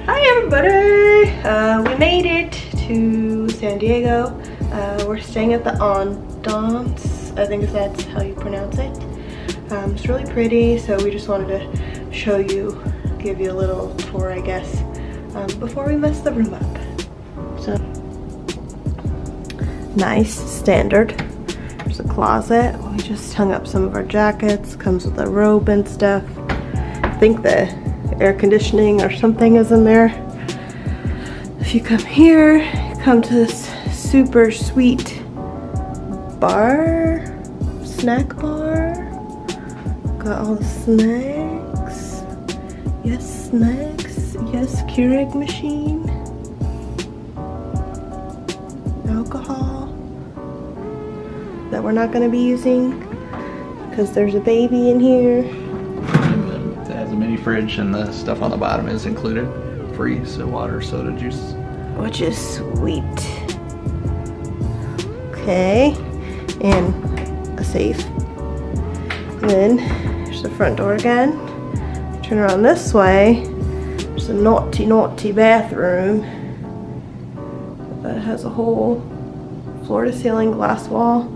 Hi everybody! We made it to San Diego. We're staying at the Andaz. I think that's how you pronounce it. It's really pretty, so we just wanted to show you, give you a little tour, I guess, before we mess the room up. So, nice, standard. There's a closet. We just hung up some of our jackets. Comes with a robe and stuff. I think the air conditioning or something is in there. If you come here, you come to this super sweet bar, snack bar. Got all the snacks. Yes, snacks. Yes, Keurig machine. Alcohol that we're not going to be using because there's a baby in here. It has a mini fridge and the stuff on the bottom is included. Free, so water, soda, juice. Which is sweet. Okay, and a safe. And then there's the front door again. Turn around this way. There's a naughty bathroom that has a whole floor to ceiling glass wall.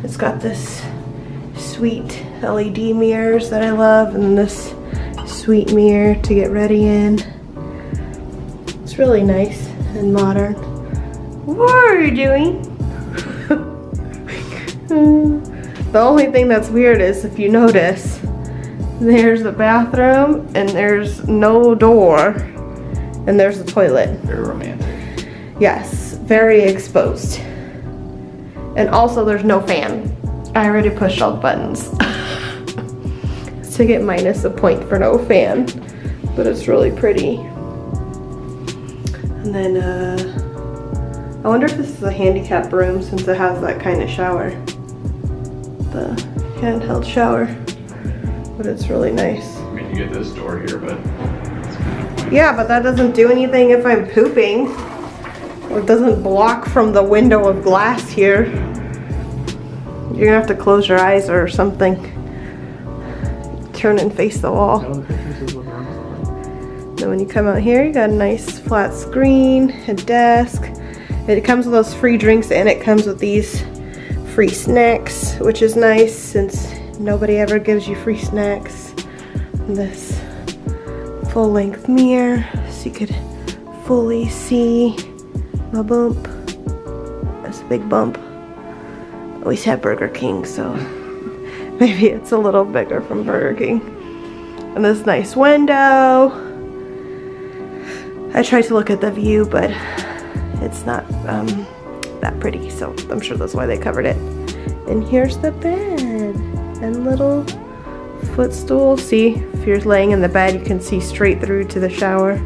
It's got this sweet LED mirrors that I love, and this sweet mirror to get ready in. It's really nice and modern. What are you doing? The only thing that's weird is, if you notice, there's a bathroom and there's no door and there's a toilet. Very romantic. Yes, very exposed. And also there's no fan. I already pushed all the buttons. To get minus a point for no fan, but it's really pretty. And then I wonder if this is a handicap room since it has that kind of shower, the handheld shower, but it's really nice. I mean, you get this door here, but yeah, but that doesn't do anything if I'm pooping. Or it doesn't block from the window of glass here. You're gonna have to close your eyes or something. Turn and face the wall. Then when you come out here, you got a nice flat screen, a desk. It comes with those free drinks and it comes with these free snacks, which is nice since nobody ever gives you free snacks. And this full-length mirror so you could fully see my bump. That's a big bump. I always have Burger King, so maybe it's a little bigger from Burger King. And this nice window. I tried to look at the view, but it's not that pretty, so I'm sure that's why they covered it. And here's the bed and little footstool. See, if you're laying in the bed, you can see straight through to the shower.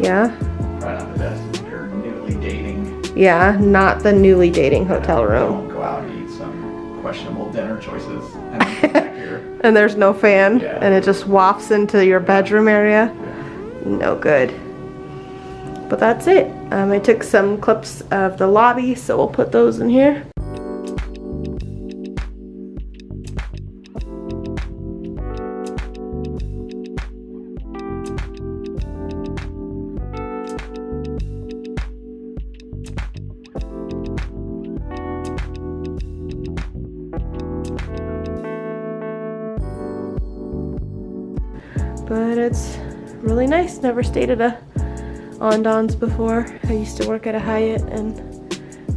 Yeah. right on the desk if you're newly dating. Yeah, not the newly dating hotel room. Don't go out and eat some questionable dinner choices and then come back here. And there's no fan, Yeah. and it just wafts into your bedroom area. Yeah. No good. But that's it. I took some clips of the lobby, so we'll put those in here. But it's really nice. Never stayed at a Andaz before. I used to work at a Hyatt, and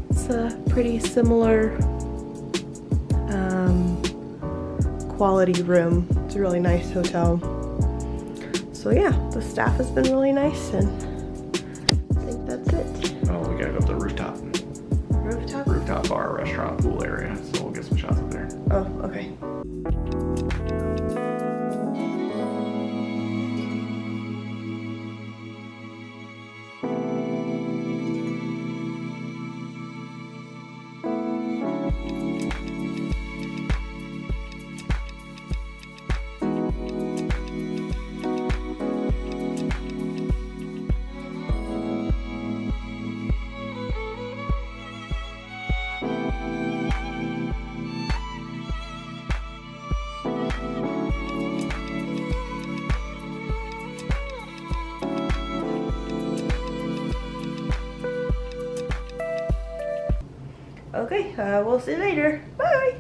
it's a pretty similar quality room. It's a really nice hotel. So yeah, the staff has been really nice, and I think that's it. Oh, we gotta go up the rooftop. Rooftop? Rooftop bar, restaurant, pool area. So we'll get some shots up there. Oh, okay. Okay, we'll see you later. Bye.